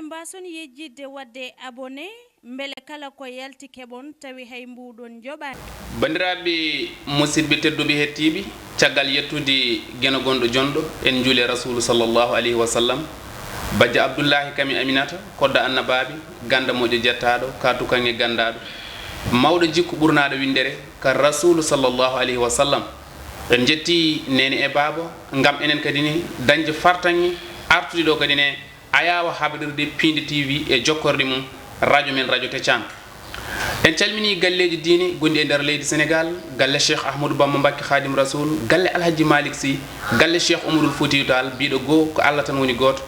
mbason yejjidde wadde abonné mbele kala ko yalti keɓon tawi hay mbuɗon joɓani bandiraɓe musidɓe tedduɓe hettiɓe caggal yettude gueno gonɗo jonɗo en juule rasulu sallllahu alayhi wa sallam bajja abdoullahi kami aminata kodda annabaɓe ganda moƴƴo jettaɗo ka tukange gandaɗo mawɗo jikku ɓurnaɗo windere ka rasulu sallllahu alayhi wa sallam en jetti nene e baaba gam enen kadi ni dañde fartaŋe artude ɗo kadi ne ayawa haɓirde Pindi TV e jokkorde mum radio men radio Teccan en calmini galleji diine gondi e nder leydi Sénégal galle Cheikh Ahmadou Bamba Mbacké Khadim Rasoul galle Alhaji Malick Sy galle Cheikh Oumarul Foutiyou Tall biɗo goho ko Allah tan woni goto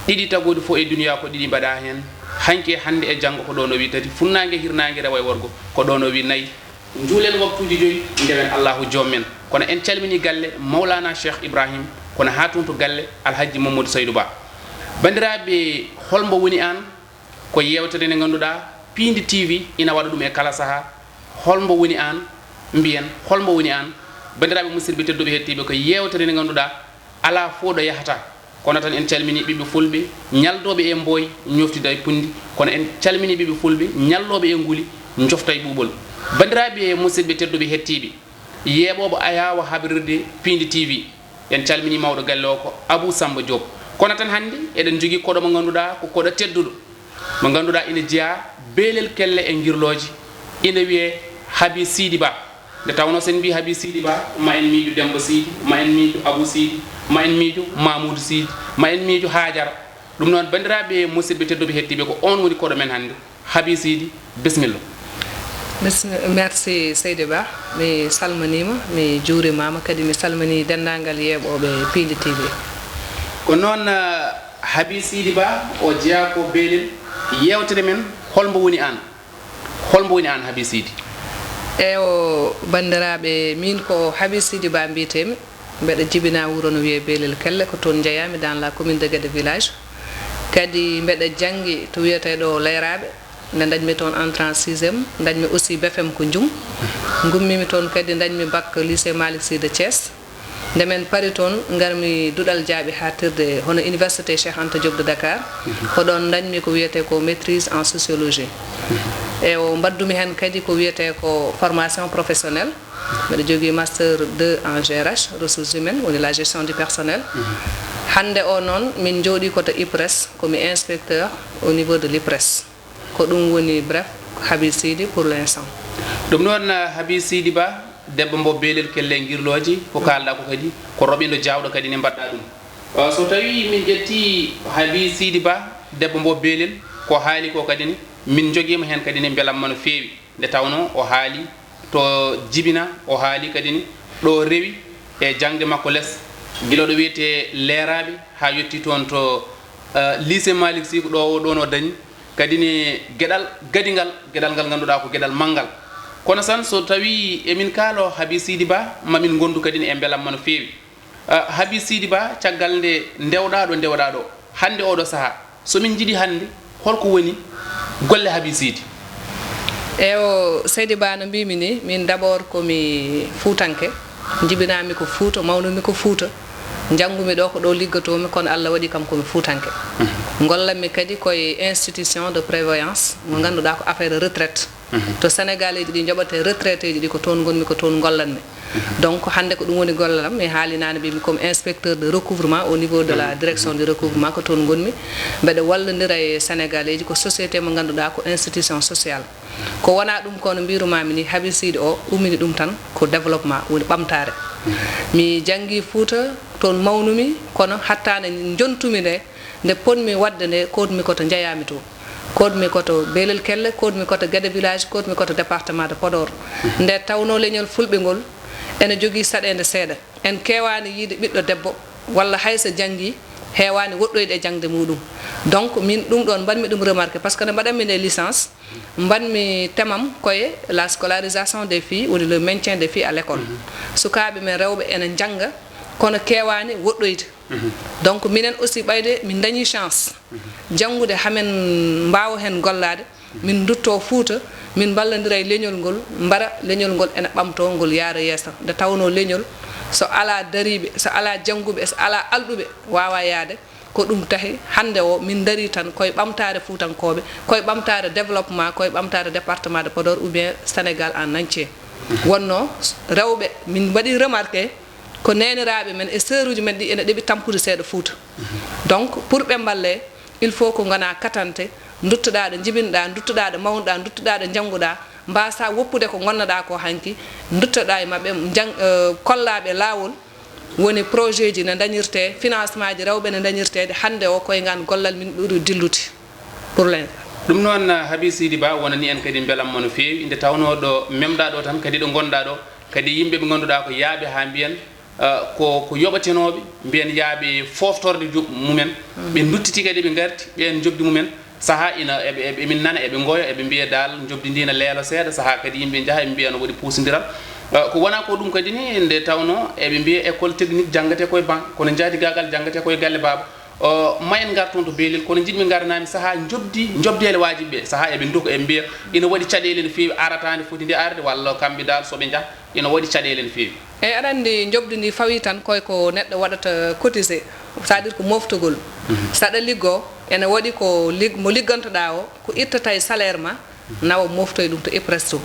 ɗiɗi tagode fo e duniya ko ɗiɗi mbaɗa hen hanke hande e janggo ko ɗo no wi tati funnague hirnague rewa e worgo ko ɗo no wi nayyi juulen waktuji joyyi ndewen Allahu joom men kono en calmini galle Mawlana Cheikh Ibrahim kono ha toon to galle Alhaji Mamadou Saydou Ba bandiraɓe holmbo woni an ko yewtere nde ganduɗa Pindi TV ina waɗa ɗum e kala saaha holmbo woni an mbiyen holmbo woni an bandiraɓe musidɓe tedduɓe hettiɓe ko yewtere nde ganduɗa ala fo ɗo yahata kono tan en calmini ɓiɓɓe fulɓe ñaldoɓe e Mboy ñoftida e Pundi kono en calmini ɓiɓɓe fulɓe ñalloɓe e Nguli jofta e ɓuuɓol bandiraɓe musidɓe tedduɓe hettiɓe yeeɓoɓe ayawa haɓirde Pindi TV en calmini mawɗo galle o ko Abou Samba Diop kono tan hannde eɗen jogui koɗo mo ganduɗa ko koɗo tedduɗo mo ganduɗa ina jeeya beelel kelle e guirloji ina wiye Haby Sidy Ba nde tawno sen mbi Haby Sidy Ba ma en miijo Demba Sidy ma en miijo Abou Sidy ma en miijo Mamoudou Sidy ma en miijo Hadiara ɗum noon bandiraɓe musidɓe tedduɓe hettiɓe ko on woni koɗo men hannde Haby Sidy bisimilla merci Seydou Ba mi salminima mi juurimama kadi mi salmini dendagal yeeɓoɓe Pindi TV ko noon Haby Sidy Ba o jeeya ko beelel yewtere men holmbo woni an Haby Sidy o bandiraɓe min ko Haby Sidy Ba mbiyetemi mbeɗa jibina wuuro no wiye beelel kelle ko toon jeeyami dans la commune de Guédé village kadi mbeɗa janggi to wiyeteɗo Leyraɓe nde dañmi toon entrée en 6e dañmi aussi BFM ko Ndioum gummimi toon kadi dañmi bac lycée Malick Sy de Thiès nde men pari toon garmi duɗal jaaɓi hatirde hono université Cheikh Anta Diop de Dakar ko ɗon dañmi ko wiyete ko maîtrise en sociologie e o mbaddumi hen kadi ko wiyete ko formation professionnelle mbeɗa jogui master 2 en GRH ressources humaines woni la gestion du personnel hande o noon min jooɗi koto IPRES komi inspecteur au niveau de l'IPRES ko ɗum woni bref Haby Sidy pour l'instant ɗum noon Haby Sidy Ba debbo mbo beelel kelle guirloji ko kalɗa ko kadi ko roɓiɗo jawɗo kadi ne mbaɗɗa ɗum so tawi min ƴetti Haby Sidy Ba debbo mbo beelel ko haali ko kadi ne min joguima hen kadi ne beelamma no feewi nde tawno o haali to jibina o haali kadi ne ɗo rewi e jangde makko less guila ɗo wiyete Leyraɓe ha yetti toon to lycée Malick Sy ko ɗo no dañi kadi ne gueɗal gadigal gueɗal ngal ganduɗa ko gueɗal manggal kono san so tawi emin kaalo Haby Sidy Ba mamin gondu kadi ne e beelamma no feewi Haby Sidy Ba caggal nde ndewɗa ɗo hande oɗo saaha somin jiiɗi hande holko woni golle Haby Sidy o Seydou Ba no mbimi ni min d' abord komi fuutanke jibinami ko Fouta mawnumi ko Fouta janggumi ɗo ko ɗo liggatomi kono Allah waɗi kam komi fuutanke gollanmi kadi koye institution de prévoyance mo ganduɗa ko affaire retraite to Sénégal eji ɗi joɓate retraité ji ɗi ko toon gonmi ko toon gollanmi donc hande ko ɗum woni gollalam mi haalinani mbimi comme inspecteur de recouvrement au niveau de la direction du recouvrement ko toon gonmi mbeɗa wallodira e Sénégal eji ko société mo ganduɗa ko institution sociale ko wona ɗum kono mbirumami ni Haby Sidy o ummini ɗum tan ko développement woni ɓamtare mi janggi Fouta toon mawnumi kono hattane jontumi nde ponmi wadde nde kodmi koto jeeyami to kodmi koto beelel kelle kodmi koto Guédé village kodmi koto département de Podor nde tawno leñol fulɓe ngol ene jogui saɗede seeɗa en kewani yiide ɓiɗɗo debbo walla hayso janggi hewani woɗɗoyde e jangde muɗum donc min ɗum ɗon mbanmi ɗum remarqué par ce que nde mbaɗanmi nde licence mbanmi temam koye la scolarisation des filles woni le maintien des filles à l'école sukaɓe men rewɓe ene jangga kono kewani woɗɗoyde donc minen aussi ɓayde min dañi chance janngude hamen mbawa hen gollade min dutto Fouta min ballodira e leñol ngol mbara leñol ngol ene ɓamto ngol yaara yeeso nde tawno leñol so ala dariɓe so ala jangguɓe so ala alɗuɓe wawa yaade ko ɗum tahi hannde o min dari tan koye ɓamtare fuutankoɓe koye ɓamtare développement koye ɓamtare département de Podor ou bien Sénégal en entier wonno rewɓe min waɗi remarqué ko neniraɓe men e sœur uji men ɗi ene ɗeɓi tampude seeɗa Fouta donc pour ɓe mballe il faut ko gona katante duttoɗa ɗo jibinoɗa duttoɗa ɗo mawnoɗa duttoɗa ɗo janggoɗa mbasa woppude ko gonnoɗa ko hanki duttoɗa e mabɓe kollaɓe lawol woni projet ji ne dañirte financement ji rewɓe ne dañirtede hande o koye ngan gollal min ɓuri dillude pour l'instant ɗum noon Haby Sidy Ba wonani en kadi beelammo no feewi inde tawno ɗo memɗa ɗo tan kadi ɗo gonɗa ɗo kadi yimɓe ɓe ganduɗa ko yaaɓe ha mbiyen ko yoɓatenoɓe mbiyen yaaɓe foftorde mumen ɓe duttiti kadi ɓe garti ɓen jobdi mumen saaha ina eɓe nana eɓe gooya eɓe mbiya dal jobdi ndi ne leelo seeɗa saaha kadi yimɓe jaaha eɓe mbiya no waɗi pusodiral ko wona ko ɗum kadi ni nde tawno eɓe mbiya école technique janggate koye ban kono jaadi gagal janggate koye galle baba ma en gar toon to beelel kono jiɗmi garnami saaha jobdele wajiɓe ɓe saaha eɓe doko eɓe mbiya ina waɗi caɗele no feewi aratande foti ndi arde walla kamɓe dal soɓe jaaha ina waɗi caɗele no feewi eyyi aɗa andi jobdi ndi fawi tan koye ko neɗɗo waɗata cotisé c'est à dire ko moftugol saɗa liggo ene waɗi ko mo liggantoɗa o ko ittata e salaire ma nawa moftoye ɗum to IPRES to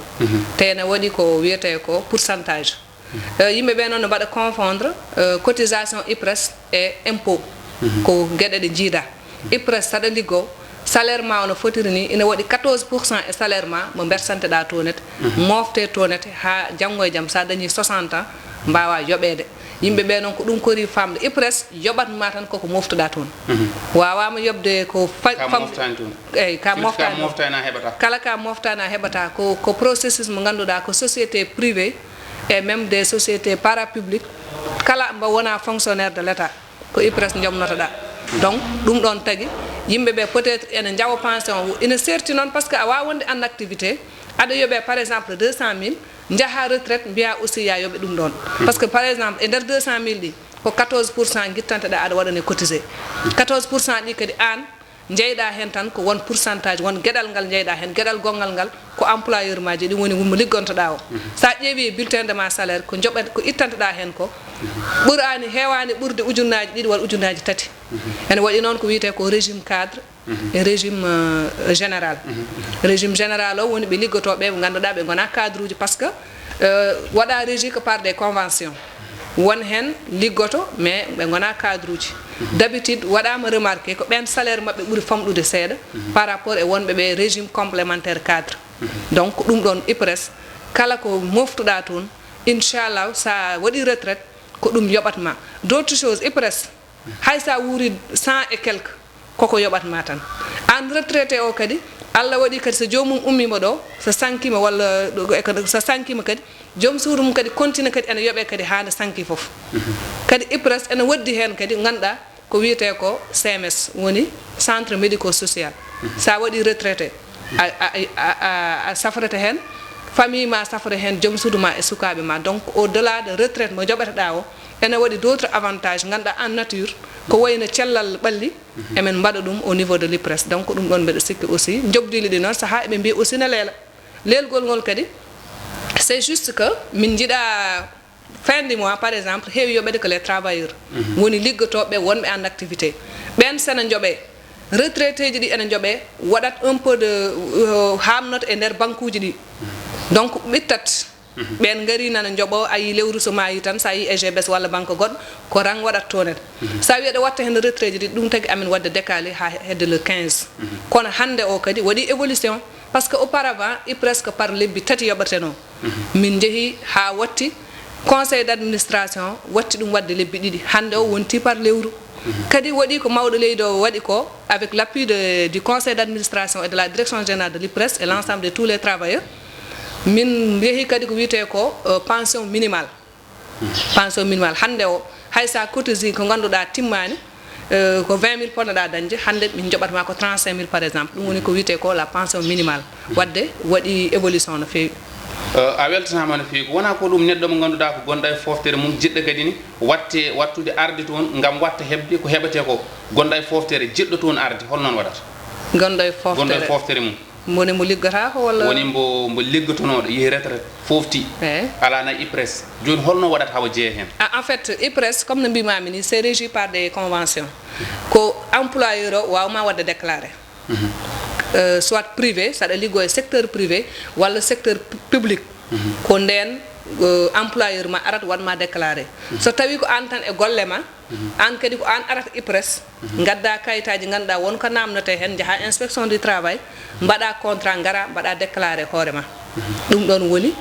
te ene waɗi ko wiyete ko pourcentage yimɓe ɓe noon ne mbaɗa confondre cotisation IPRES e impôt ko gueɗe ɗe jiida IPRES saɗa liggo salaire ma ono fotiri ni ina waɗi 14% e salaire ma mo bersanteɗa tonete mofte tonete ha janggo e jaam sa dañi 60 ans mbawa yoɓede yimɓe ɓe noon ko ɗum kori famde IPRES yoɓatma tan koko moftuɗa toon wawama yobde ko eyyi ka moftana heɓata kala ka moftana heɓata ko processus mo ganduɗa ko société privé et même des sociétés parapubliques kala mbo wona fonctionnaire de l' état ko IPRES jomnotoɗa donc ɗum ɗon tagui yimɓeɓe peut être ene jawa pension ina serti noon par ce que a wawa wonde en activité aɗa yooɓe par exemple 200 000 jaaha retraite mbiya aussi ya yooɓe ɗum ɗon par ce que par exemple e nder 200 000 ɗi ko 14% guittanteɗa aɗa waɗane cotisé 14% ɗi kadi an jeyɗa hen tan ko won pourcentage won gueɗal ngal jeyɗa hen gueɗal gongal ngal ko employeur maji ɗum woni mo liggontoɗa o sa ƴeewi bulletin de ma salaire ko joɓat ko ittanteɗa hen ko ɓurani hewani ɓurde ujunnaji ɗiɗi walla ujunnaji tati ene waɗi noon ko wiyete ko régime cadre e régime général régime général o woni ɓe liggotoɓe ɓe ganduɗa ɓe gona cadre uji par ce que waɗa régi que par des conventions won hen liggoto mais ɓe gona cadre uji d' habitude waɗama remarqué ko ɓen salaire mabɓe ɓuuri famɗude seeɗa par rapport e wonɓe ɓe régime complémentaire cadre donc ɗum ɗon IPRES kala ko moftuɗa toon inchallah sa waɗi retraite ko ɗum yoɓatma d' autre chose IPRES hay sa wuuri 100 et quelque koko yoɓatma tan an retraité o kadi Allah waɗi kadi so jomum ummima ɗo so sankima walla so sankima kadi joom suudu mum kadi continue kadi ene yoɓe kadi hande sanki foof kadi IPRES ene waddi hen kadi ganduɗa ko wiyete ko CMS woni centre médico social sa waɗi retraité a safrata hen famille ma safra hen joom suudu ma e sukaɓe ma donc au delà de retraite mo joɓeteɗa o ene waɗi d' autres avantages ganduɗa en nature ko wayno cellal ɓalli emen mbaɗa ɗum au niveau de l'IPRES donc ɗum ɗon mbeɗa sikki aussi jobdili ɗi noon saaha eɓe mbiya aussi ne leela leelgol ngol kadi c' est juste que min jiiɗa fin du mois par exemple heewi yoɓede que les travailleurs woni liggotoɓe wonɓe en activité ɓen sene jooɓe retraité ji ɗi ene jooɓe waɗat un peu de hamnoto e nder banque uji ɗi donc ɓittat ɓen gari nana jooɓo a yi lewru so mayi tan sa yi EGBS walla banque goɗɗo ko rang waɗat tonet sa wiyaɗa watta hen retraité ji ɗi ɗum tagui amin wadde décalé ha hedde le 15 kono hande o kadi waɗi évolution par ce que auparavant i presque par lebbi tati yoɓateno min jeehi ha watti conseil d' administration watti ɗum wadde lebbi ɗiɗi hande o wonti par lewru kadi waɗi ko mawɗo leydi o waɗi ko avec l' appui du conseil d' administration et de la direction générale de l'IPRES et l' ensemble de tous les travailleurs min yeehi kadi ko wiyete ko pension minimale pension minimale hande o hay sa cotisé ko ganduɗa timmani ko 20 000 ponnoɗa dañde hande min joɓatma ko 35 000 par exemple ɗum woni ko wiyete ko la pension minimale wadde waɗi évolution no feewi a weltanama no feewi wona ko ɗum neɗɗo mo ganduɗa ko gonɗa e foftere mum jiɗɗo kadi ni wattude arde toon gam watta heɓde ko heɓete ko gonɗa e foftere jiɗɗo toon arde holnoon waɗata gonɗo e foftere mum woni mo liggata ko walla woni mbo liggotonoɗo yehi retraite fofti ala na IPRES joni holno waɗata hawa jeeya hen en fait IPRES comme no mbimami ni c'est régi par des conventions ko employeur o wawma wadde déclaré soit privé saɗa liggo e secteur privé walla secteur public ko nden employeur ma arat watma déclaré so tawi ko an tan e golle ma an kadi ko an arata IPRES gadda kayitaji ganduɗa wonko namnote hen jaaha inspection du travail mbaɗa contrat gara mbaɗa déclaré hoorema ɗum ɗon woni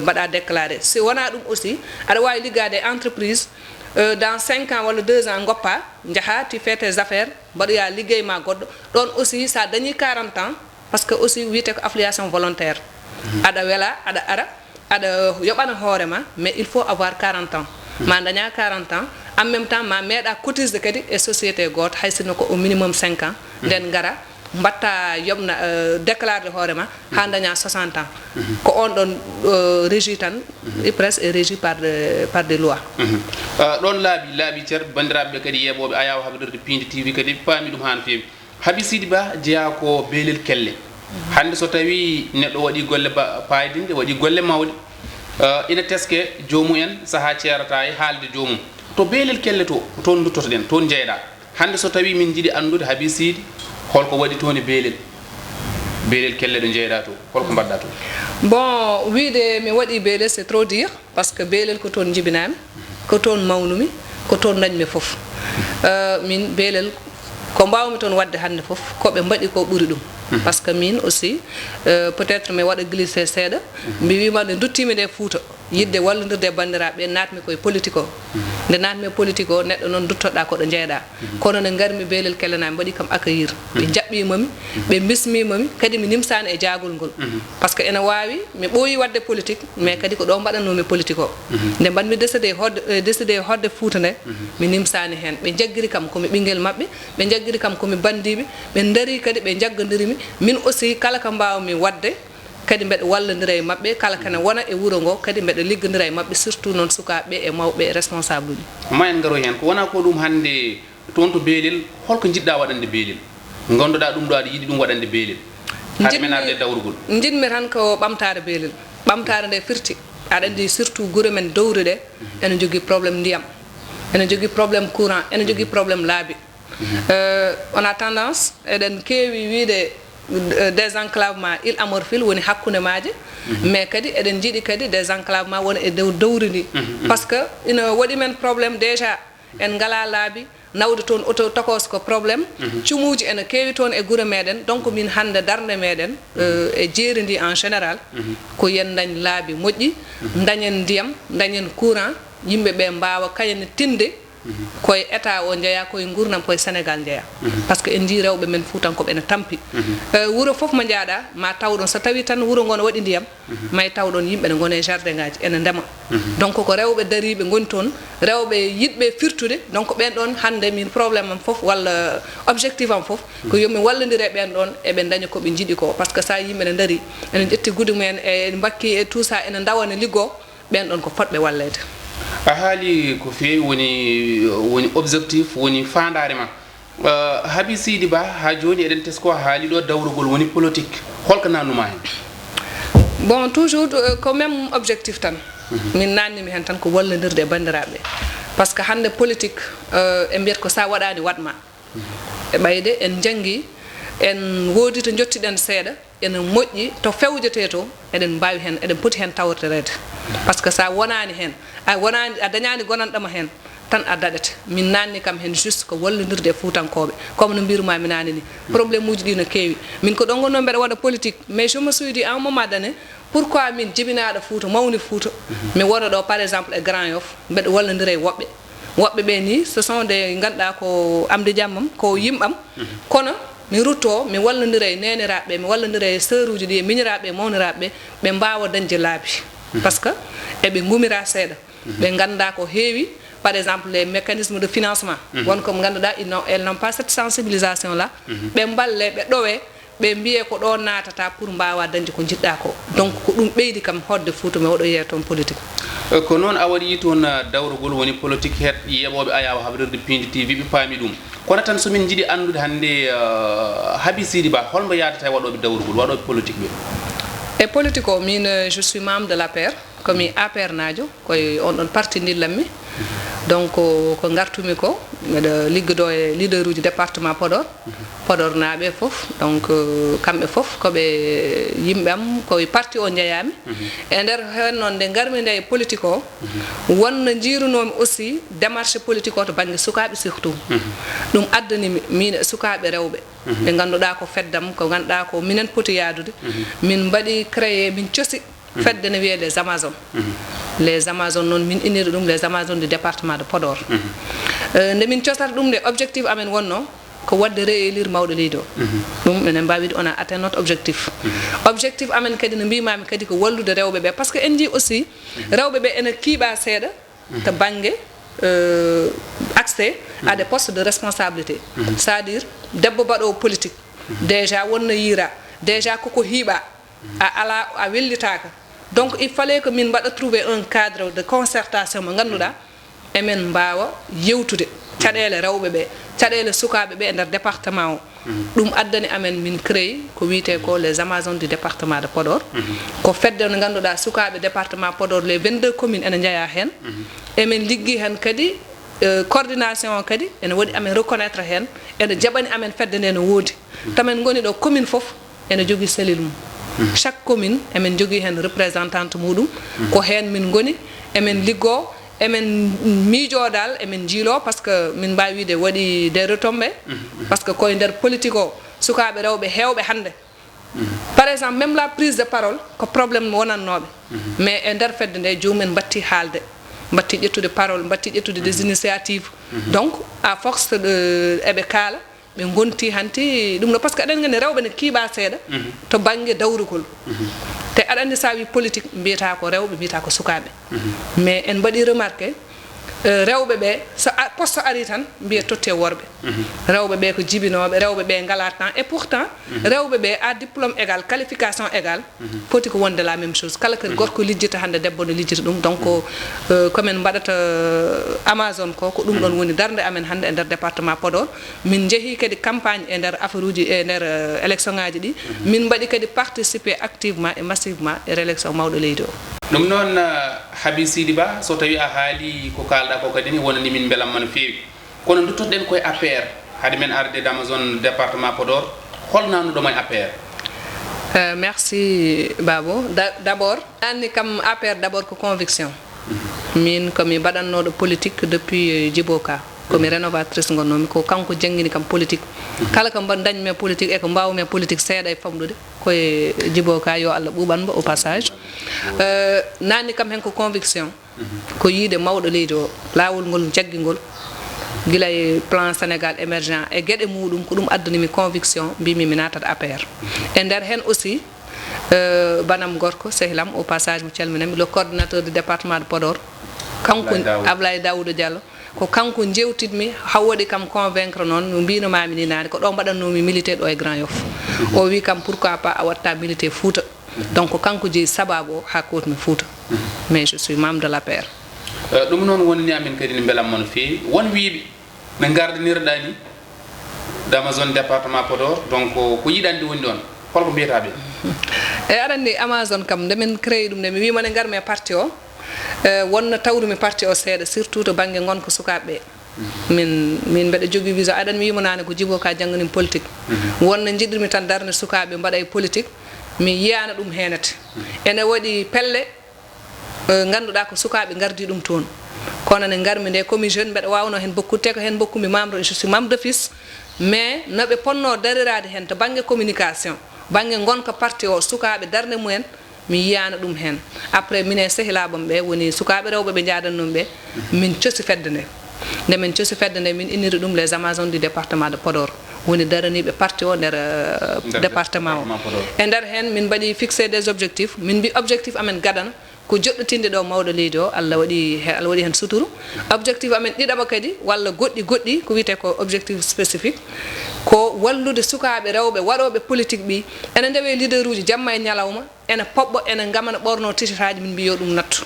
mbaɗa déclaré si wona ɗum aussi aɗa wawi liggade entreprise dans 5 ans walla 2 ans goppa jaaha tu fais tes affaires mbaɗoya liggey ma goɗɗo ɗon aussi sa dañi 40 ans parce que aussi wiyete ko affiliation volontaire aɗa wela aɗa ara aɗa yoɓana hoorema mais il faut avoir 40 ans ma daña 40 ans en même temps ma meeɗa cotise kadi e société goto hay sinno ko au minimum 5 ans nden gara mbatta yobna déclaré hoorema ha daña 60 ans ko on ɗon régi tan IPRES est régi par des lois ɗon laaɓi ceer bandiraɓeɓe kadi yeeɓoɓe ayaw haɓirde Pindi TV kadi paami ɗum ha no feewi Haby Sidy Ba jeeya ko beelel kelle hande so tawi neɗɗo waɗi golle paydinde waɗi golle mawɗe ina teske jomum en saaha ceerata e haalde jomum to beelel kelle to toon duttotoɗen toon jeyɗa hande so tawi min jiiɗi andude Haby Sidy holko waɗi toon e beelel kelle ɗo jeyɗa to holko mbaɗɗa to bon wiide mi waɗi beelel c'est trop dire par ce que beelel ko toon jibinami ko toon mawnumi ko toon dañmi foof min beelel ko mbawmi toon wadde hande foof koɓe mbaɗi ko ɓuuri ɗum par ce que min aussi peut être mi waɗa glissé seeɗa mi wima nde duttimi nde Fouta yidde wallodirde bandiraɓe natmi koye politique o nde natmi politique o neɗɗo noon duttoɗa koɗo jeyɗa kono nde garmi beelel kellanami mbaɗi kam accueillir ɓe jaɓɓimami ɓe bismimami kadi mi nimsani e jaagol ngol par ce que ene wawi mi ɓooyi wadde politique mais kadi ko ɗo mbaɗannomi politique o nde mbanmi décidé hodde Fouta nde mi nimsani hen ɓe jaggiri kam komi ɓinguel mabɓe ɓe jaggiri kam komi bandiɓe ɓe daari kadi ɓe jaggodirimi min aussi kala ko mbawmi wadde kadi mbeɗa wallodira e mabɓe kala kene wona e wuuro ngo kadi mbeɗa liggodira e mabɓe surtout noon sukaɓe e mawɓe responsable uji ma en garo hen ko wona ko ɗum hande toon to beelel holko jiɗɗa waɗande beelel ganduɗa ɗum ɗo aɗa yiiɗi ɗum waɗande beelel haade men arde dawrugol jinmi tan ko ɓamtare beelel ɓamtare nde firti aɗa andi surtout guure men dowri ɗe ene jogui probléme ndiyam ene jogui probléme courant ene jogui probléme laabi on a tendance eɗen keewi wiide désenclavement île à Morphil woni hakkude maaje mais kadi eɗen jiiɗi kadi désenclavement woni e dow dowri ndi par ce que ina waɗi men probléme déjà en ngala laabi nawde toon auto tokos ko probléme cumuji ene keewi toon e guure meɗen donc min hande darde meɗen e jeeri ndi en général ko yen dañ laabi moƴƴi dañen ndiyam dañen courant yimɓeɓe mbawa kañene tinde koye état o jeeya koye gurdam koye Sénégal jeeya par ce que en jii rewɓe men Fuutankoɓe ene tampi wuuro foof mo jaaɗa ma tawɗon so tawi tan wuuro ngo ne waɗi ndiyam may tawɗon yimɓe ne gone jardin ngaji ene ndema donc ko rewɓe dariɓe goni toon rewɓe yiɗɓe firtude donc ɓen ɗon hande min probléme am foof walla objectif am foof ko yomi wallodire ɓen ɗon eɓe daña koɓe jiiɗi ko par ce que sa yimɓe ne daari ene ƴetti gude mumen e mbakki e tout ça ene dawane liggo ɓen ɗon ko fotɓe wallede a haali ko feewi woni objectif woni fandare ma Haby Sidy Ba ha joni eɗen tesko haali ɗo dawrugol woni politique holko nannuma hen bon toujours ko même objectif tan min nannimi hen tan ko wallodirde e bandiraɓe par ce que hande politique e mbiyata ko sa waɗani waɗma e ɓayde en janggui en woodi to jottiɗen seeɗa ene moƴƴi to fewjete to eɗen mbawi hen eɗen poti hen tawtorede par ce que sa wonani hen a dañani gonanɗoma hen tan a daɗete min nanni kam hen juste ko wallodirde e Fuutankoɓe comme no mbirumami nani ni probléme uji ɗi no keewi min ko ɗon gonno mbeɗa waɗa politique mais je me suis dit à un moment donné pourquoi min jibinaɗo Fouta mawni Fouta mi wona ɗo par exemple e Grand Yoff mbeɗa wallodira e woɓɓe ɓe ni ce sont des ganduɗa ko amde jammam ko yimɓam kono mi rutto mi wallodira e neniraɓe mi wallodira e sœur uji ɗi e miñiraɓe e mawniraɓe ɓe mbawa dañde laabi par ce que eɓe gumira seeɗa ɓe ganda ko heewi par exemple les mécanismes de financement wonko mo ganduɗa elles n'ont pas cette sensibilisation là ɓe mballe ɓe ɗowe ɓe mbiye ko ɗo natata pour mbawa dañde ko jiɗɗa ko donc ko ɗum ɓeydi kam hodde Fouta mi waɗo yeeya toon politique ko noon a waɗi toon dawrugol woni politique het yeɓoɓe ayawa haɓrede Pindi TV ɓe paami ɗum kono tan somin jiiɗi andude hannde Haby Sidy Ba holmo yadata e waɗoɓe dawrugol waɗoɓe politique ɓe e politique o min je suis membre de l'APR komi APR najo koye on ɗon parti dillanmi donc ko gartumi ko mbeɗa liggodo e leader uji département Podor naaɓe fof donc kamɓe fof koɓe yimɓe am koye parti o jeeyami e nder hen noon nde garmi nde e politique o wonno jiirunomi aussi démarche politique o to banggue sukaɓe surtout ɗum addanimi min e sukaɓe rewɓe ɓe ganduɗa ko feddam ko ganduɗa ko minen poti yadude min mbaɗi créé min coosi fedde ne wiye les Amazones les Amazones noon min inniri ɗum les Amazones du département de Podor nde min coosata ɗum nde objectif amen wonno ko wadde réélire mawɗo leydi o ɗum enen mbawi on a atteint notre objectif objectif amen kadi no mbimami kadi ko wallude rewɓe ɓe par ce que en jii aussi rewɓe ɓe ene kiiɓa seeɗa to banggue accès à des postes de responsabilité c'est à dire debbo mbaɗowo politique déjà wonno yiira déjà koko hiiɓa a ala a wellitaka donc il fallait que min mbaɗa trouver un cadre de concertation mo ganduɗa emen mbawa yewtude caɗele rewɓe ɓe caɗele sukaɓe ɓe e nder département o ɗum addani amen min créé ko wiyete ko les Amazones du département de Podor ko fedde no ganduɗa sukaɓe département Podor les 22 communes ene jeeya hen emen liggui hen kadi coordination o kadi ene waɗi amen reconnaître hen ene jaɓani amen fedde nde no woodi tamen goni ɗo commune foof ene jogui cellule mum chaque commune emen jogui hen représentante muɗum ko hen min goni emen liggo emen miijodal emen jiilo par ce que min mbawi wiide waɗi des retombées par ce que koye nder politique o sukaɓe rewɓe hewɓe hande par exemple même la prise de parole ko probléme wonannoɓe mais e nder fedde nde jomumen batti haalde batti ƴettude parole batti ƴettude des initiatives donc à force de eɓe kaala ɓe gonti hanti ɗum ɗo par ce que aɗen gandi rewɓe ne kiiɓa seeɗa to banggue dawrugol te aɗa andi sa wi politique mbiyata ko rewɓe mbiyata ko sukaɓe mais en mbaɗi remarqué rewɓe ɓe so poste ari tan mbiya totte worɓe rewɓe ɓe ko jibinoɓe rewɓe ɓe ngala temps et pourtant rewɓe ɓe a diplôme égal qualification égal foti ko wonde la même chose kala kadi gorko lijjita hande debbo no lijjita ɗum donc komin mbaɗata Amazone ko ɗum ɗon woni darde amen hande e nder département Podor min jeehi kadi campagne e nder affaire uji e nder élection ngaji ɗi min mbaɗi kadi participer activement et massivement e élection mawɗo leydi o ɗum noon Haby Sidy Ba so tawi a haali ko kalɗa ko kadi ni wonani min belamma no feewi kono duttoɗen koye APR haade men arde d' Amazone département Podor hol nanuɗoma e APR merci Babo d' abord anni kam APR d' abord ko conviction min komi mbaɗannoɗo politique depuis Djibo Ka komi rénovatrice gonnomi ko kanko jangguini kam politique kala ko dañmi e politique e ko mbawmi e politique seeɗa e famɗude koye Djibo Ka yo Allah ɓuɓanmo au passage nanni kam hen ko conviction ko yiide mawɗo leydi o lawol ngol jagguingol guila e plan Sénégal émergent e gueɗe muɗum ko ɗum addanimi conviction mbimi mi natat APR e nder hen aussi banam gorko sehilam au passage mo calminami le coordinateur du département de Podor kanko Ablaye Daouda Diallo ko kanko jewtidmi hawwaɗi kam convaincre noon no mbinomami ni nane ko ɗo mbaɗannomi milité ɗo e Grand Yoff o wi kam pourquoi pas a watta milité Fouta donc kanko jeeyi sababu o ha kotmi Fouta mais je suis membre de l'APR ɗum noon wonni amin kadi ne belamma no feewi won wiiɓe ɓe gardanirɗa ni d' Amazone département Podor donc ko yiɗande woni ɗon holko mbiyataɓe e aɗa andi Amazone kam nde min créé ɗum nde mi wimane garmi e parti o wonno tawrumi parti o seeɗa surtout to banggue gonka sukaɓeɓe min mbeɗa jogui vision aɗan mi wimanani ko Djibo Ka jangganim politique wonno jiɗirmi tan darde sukaɓe mbaɗa e politique mi yiyana ɗum henete ene waɗi pelle ganduɗa ko sukaɓe gardi ɗum toon kono ne garmi nde komi jeune mbeɗa wawno hen bokkude te ko hen bokkumi membre je suis membre d'office mais noɓe ponno darirade hen to banggue communication banggue gonka parti o sukaɓe darde mumen mi yiyana ɗum hen après minen sehilaɓam ɓe woni sukaɓe rewɓe ɓe jadannomi ɓe min coosi fedde nde nde min coosi fedde nde min inniri ɗum les Amazones du département de Podor woni daraniɓe parti o nder département o e nder hen min mbaɗi fixé des objectifs min mbi objectif amen gadana ko joɗɗotinde ɗo mawɗo leydi o Allah waɗi hen suturu objectif amen ɗiɗaɓa kadi walla goɗɗi ko wiyete ko objectif spécifique ko wallude sukaɓe rewɓe waɗoɓe politique ɓi ene ndewe leader uji jamma e ñalawma ene poɓɓo ene gamana ɓorno t-shirt aji min mbi yo ɗum nattu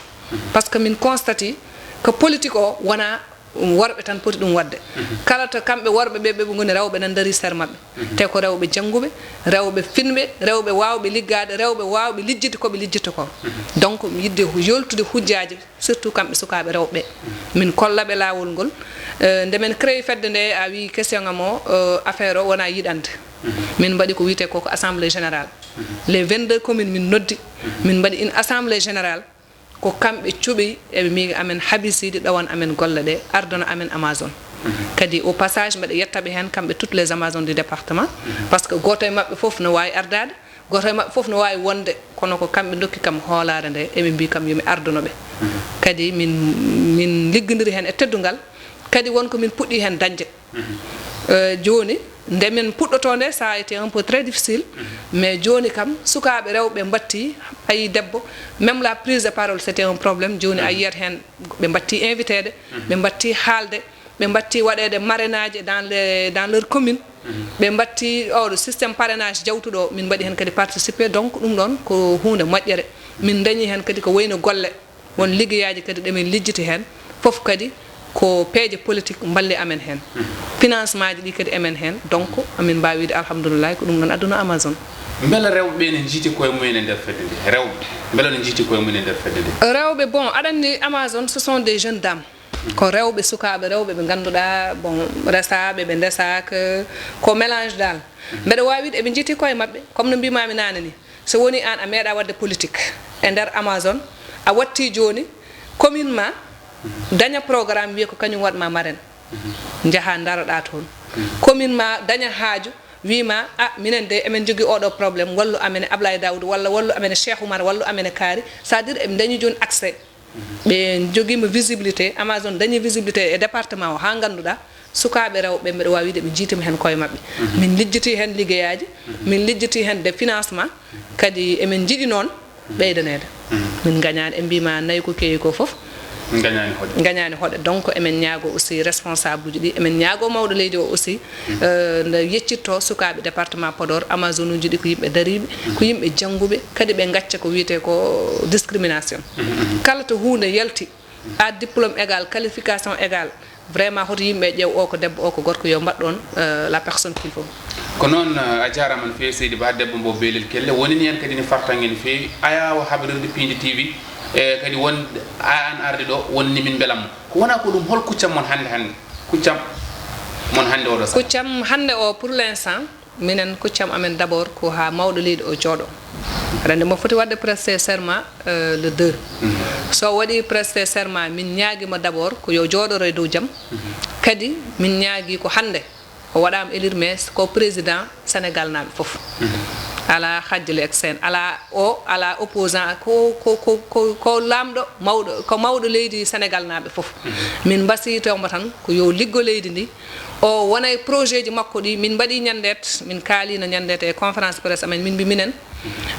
par ce que min constate que politique o wona worɓe tan poti ɗum wadde kala to kamɓe worɓe ɓe ngoni rewɓe nan dari ser maɓɓe te ko rewɓe jannguɓe rewɓe finɓe rewɓe wawɓe liggade rewɓe wawɓe lijjide koɓe lijjita ko donc yidde yoltude hujjaji surtout kamɓe sukaɓe rewɓe min kollaɓe lawol ngol ndemen créé fedde nde a wi question am o affaire o wona yiɗande min mbaɗi ko wiyete koko assemblée générale les 22 communes min noddi min mbaɗi une assemblée générale ko kamɓe cuɓi eɓe mbi amen habisidi ɗawan amen golle ɗe ardana amen Amazon kadi au passage mbaɗa yettaɓe hen kamɓe toutes les Amazones du département par ce que goto e mabɓe foof no wawi ardade goto e mabɓe foof no wawi wonde kono ko kamɓe dokki kam hoolare nde eɓe mbi kam yomi ardunoɓe kadi min liggodiri hen e teddugal kadi wonko min puɗɗi hen dañde joni nde min puɗɗoto nde ça a été un peu très difficile mais joni kam sukaɓe rewɓe batti ayi debbo même la prise de parole c'était un problème joni a yiyat hen ɓe batti invité ɓe batti haalde ɓe batti waɗede marrainage dans leur commune ɓe batti oɗo systéme parrainage jawtuɗo min mbaɗi hen kadi participer donc ɗum ɗon ko hunde moƴƴere min dañi hen kadi ko wayno golle won liggueyaji kadi ɗemin lijjiti hen foof kadi ko peeje politique mballe amen hen financement ji ɗi kadi emen hen donc amin mbawi wiide alhamdoulillahi ko ɗum ɗon aduna Amazon beela rewɓe ne jiiti koye mumen e nder fedde nde rewɓe beela ne jiiti koye mumen e nder fedde nde rewɓe bon aɗa andi Amazon ce sont des jeunes dames ko rewɓe sukaɓe rewɓe ɓe ganduɗa bon resaɓe ɓe ndesaka ko mélange dal mbeɗa wawi wiide eɓe jiiti koye mabɓe comme no mbimami nane ni so woni an a meeɗa wadde politique e nder Amazon a watti joni commune ma daña programme wiye ko kañum waɗma marraine jaaha daroɗa toon commune ma daña haaju wima minen de emen jogui oɗo probléme wallu amen Ablaye Daoudou walla wallu amen Cheikh Oumar wallu amen Kaari c'est à dire eɓe dañi joni accès ɓe joguima visibilité Amazon dañi visibilité e département o ha ganduɗa sukaɓe rewɓe mbeɗa wawi wiide ɓe jiitima hen koye mabɓe min lijjiti hen liggueyaji min lijjiti hen de financement kadi emen jiiɗi noon ɓeydanede min gañani e mbima nayyi ko keewi ko foof gañani hoɗe donc emen ñaago aussi responsable uji ɗi emen ñaago mawɗo leydi o aussi nde yeccitto sukaɓe département Podor Amazon uji ɗi ko yimɓe dariɓe ko yimɓe jangguɓe kadi ɓe gacca ko wiyete ko discrimination kala to hunde yalti a diplôme égal qualification égal vraiment hoto yimɓe ƴeew o ko debbo o ko gorko yo mbaɗɗon la personne qu'il faut ko noon a jarama no fewi seydi ba debbo mbo beelel kelle wonini hen kadi ne fartangue no fewi ayawa haɓirde Pindi TV e kadi won an arde ɗo wonni min beelam ko wona ko ɗum hol kuccam mon hande kuccam mon hande oɗo sa kuccam hande o pour l'instant minen kuccam amen d' abord ko ha mawɗo leydi o jooɗo aɗa andi mo foti wadde presté serment le 2 so waɗi presté serment min ñaaguima d' abord ko yo jooɗoro e dow jaam kadi min ñaagui ko hande o waɗama élire mais ko président Sénégal naɓe foof ala hajjele ek sen ala opposant ko lamɗo mawɗo ko mawɗo leydi Sénégal naɓe foof min mbasiytomo tan ko yo liggo leydi ndi o wona e projet ji makko ɗi min mbaɗi ñandet min kaalino ñandet e conférence presse amen min mbi minen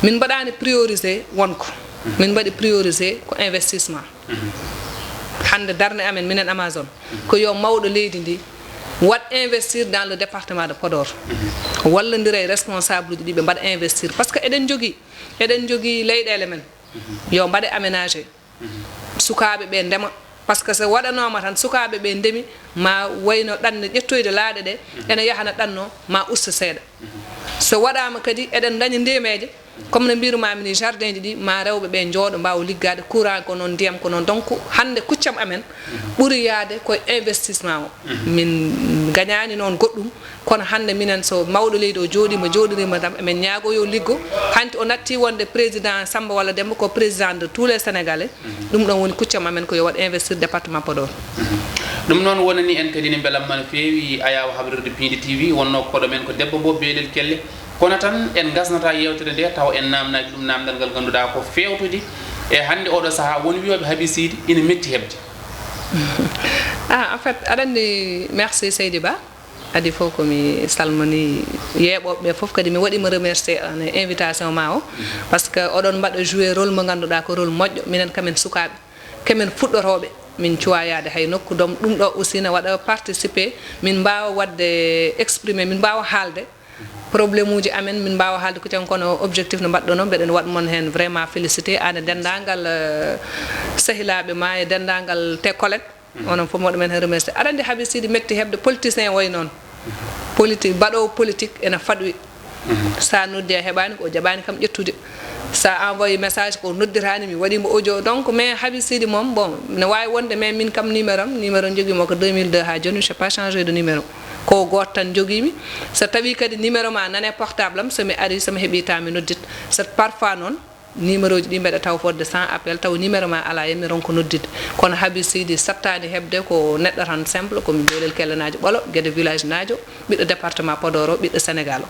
min mbaɗani priorisé wonko min mbaɗi priorisé ko investissement hande darde amen minen Amazon ko yo mawɗo leydi ndi wat investir dans le département de Podor wallodira e responsable uji ɗi ɓe mbaɗa investir par ce que eɗen jogui leyɗele men yo mbaɗe aménagé sukaɓe ɓe ndema par ce que so waɗanoma tan sukaɓe ɓe ndemi ma wayno ɗanne ƴettoyde laaɗe ɗe ene yahana ɗanno ma usta seeɗa so waɗama kadi eɗen daña ndemeje comme no mbirumami ni jardin ji ɗi ma rewɓe ɓe jooɗo mbawa liggade courant ko noon ndiyam ko noon donc hande kuccam amen ɓuuri yaade koye investissement o min gañani noon goɗɗum kono hande minen so mawɗo leydi o jooɗirima tam emen ñaago yo liggo hanti o natti wonde président Samba walla Demba ko président de tous les Sénégalais ɗum ɗon woni kuccam amen ko yo waɗ investir département Podor ɗum noon wonani en kadi ne beelamma no fewi ayawa haɓirde Pindi TV wonno koɗo men ko debbo mbo beelel kelle kono tan en gasnata yewtere nde taw en namnaki ɗum namdal ngal ganduɗa ko fewtude e hande oɗo saaha woni wiyoɓe haabiside ina metti hebde en fait aɗa andi merci Seydi Ba adi fof komi salmoni yeeɓoɓeɓe fof kadi mi waɗima remercier an invitation ma o par ce que oɗon mbaɗa jouer rôle mo ganduɗa ko rôle moƴƴo minen kamen sukaɓe kamen fuɗɗotoɓe min cuwayade hay nokku ɗum ɗo aussi ne waɗa participer min mbawa wadde exprimer min mbawa haalde probléme uji amen min mbawa haalde ko tan kono objectif no mbaɗɗo noon mbeɗen waɗ mon hen vraiment félicité ane dendagal sehilaɓe ma e dendagal te collecte onon fof moɗo men hen remercié aɗa andi Habib Sy metti hebde politicien way noon politique mbaɗowo politique ene faɗoyi sa noddi a heɓani ko jaɓani kam ƴettude sa envoyé message ko noddirani mi waɗimo audio donc mais Habib Sy moom bon ne wawi wonde mais min kam numéro joguimo ko 2002 ha joni je sais pas changé de numéro ko goto tan joguimi so tawi kadi numéro ma nane portable am somi ari somi heeɓi mi noddit so parfois noon numéro ji ɗi mbeɗa taw fodde 100 appel taw numéro ma ala yemmi ronko noddide kono Habib Sy sattani hebde ko neɗɗo tan simple komi Belel Kellenajo ɓolo gueɗe village najo ɓiɗɗo département Podor o ɓiɗɗo Sénégal o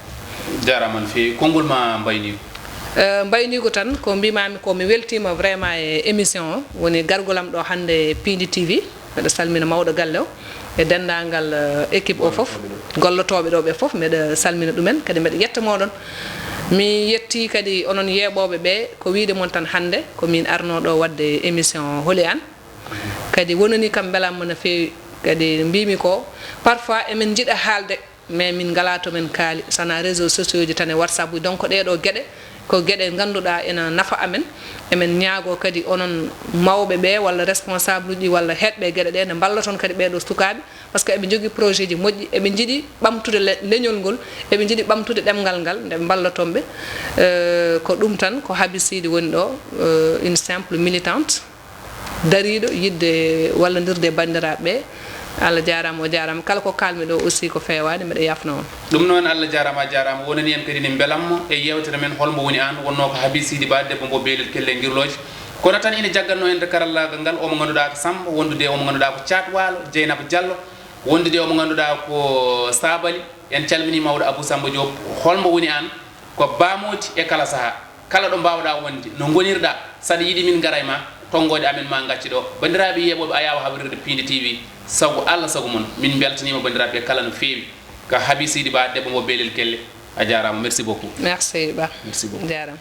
jarama no fewi konngol ma mbayni mbaynigo tan ko mbimami ko mi weltima vraiment e émission o woni gargolam ɗo hande Pindi TV mbeɗa salmina mawɗo galle o e dendagal équipe o foof gollotoɓe ɗo ɓe foof mbeɗa salmina ɗumen kadi mbeɗa yetta moɗon mi yetti kadi onon yeɓoɓe ɓe ko wiide mon tan hande ko min arnoɗo wadde émission Holi An kadi wonani kam belamma no fewi kadi mbimi ko parfois emin jiiɗa haalde mais min ngala to men kaali sana réseaux sociaux ji tan e WhatsApp uji donc ɗeɗo gueɗe ko gueɗe ganduɗa ena nafa amen emen ñaago kadi onon mawɓe ɓe walla responsable uji walla heɗɓe gueɗe ɗe ne balloton kadi ɓeɗo sukaɓe par ce que eɓe jogui projet ji moƴƴi eɓe jiiɗi ɓamtude leñol ngol eɓe jiiɗi ɓamtude ɗemgal ngal nde ballotonɓe ko ɗum tan ko Habib Sy woni ɗo une simple militante dariɗo yidde wallodirde bandiraɓe ɓe Allah jarama o jarama kala ko kalmi ɗo aussi ko fewani mbeɗa yafno on ɗum noon Allah jarama jarama wonani en kadi ne beelammo e yewtere men holmo woni an wonno ko Habib Sy Ba debbo mbo Belel Kelle Guirloje kono tan ina jaggatno en de karallagal ngal omo ganduɗa ko Samba wondude omo ganduɗa ko Thiat Walo Dieynaba Diallo wondude omo ganduɗa ko Sabali en calmini mawɗo Abou Samba Diop holmo woni an ko bamoti e kala saaha kala ɗo mbawɗa wonde no gonirɗa saɗa yiiɗi min garay ma tonggode amen ma gacci ɗo bandiraɓe yeɓoɓe a yawa habrirde Pindi TV sago Allah sago mon min beltanima bandiraɓe kala no fewi ka Habib Sy Ba debbo mo Belel Kelle a jarama merci beaucoup merci Ba merci beaucoup jarama